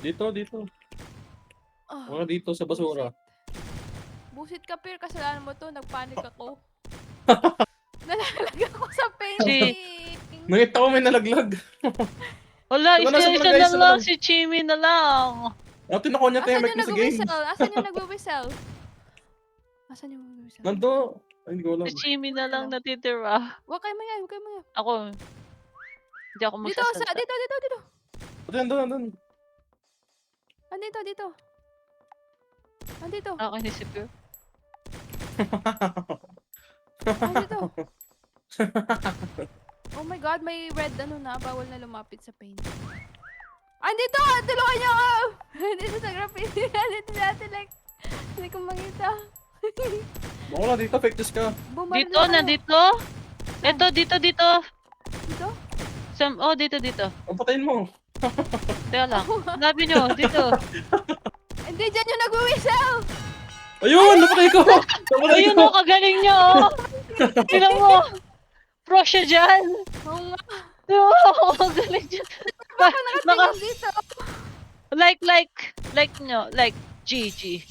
Dito. Ah, Mga dito sa basura. Busit ka, Per. Kasalanan mo to. Nagpanik ako. Nalalag ako sa painting. Nakita ko may nalaglag. Wala, Diba nasa isa barangay, na isa na lang. lang. Si Chimmy na lang. Tinukuha niya tayo Asan mic yung na sa game. nag-whistle? Asan yung nag-whistle? Asan yung nag-whistle? Nando. Ay, hindi ko alam. Si Chimmy na lang natitira. Huwag kayo maya, huwag kayo maya. Ako, hindi ako Dito, magsasalita. dito. Andun. Andito. Nakakanisip yun. Andito. Oh my God, may red na. Bawal na lumapit sa paint. Andito! Tulungan niyo ako! Andito sa graffiti. Andito natin like. Hindi ko makita. Baka wala dito, fake news ka. Bumaril Dito, ako. nandito. Eto, dito. Dito? Dito. Ang patayin mo. Teka lang. Hanapin nyo, dito. Hindi, dyan yung nag-whistle! Ayun! Napatay ko! Ayun o, kagaling nyo. Tingnan mo. Pro siya dyan. Oo nga. Kagaling dyan. Nakatingin dito. Like nyo. Like, GG.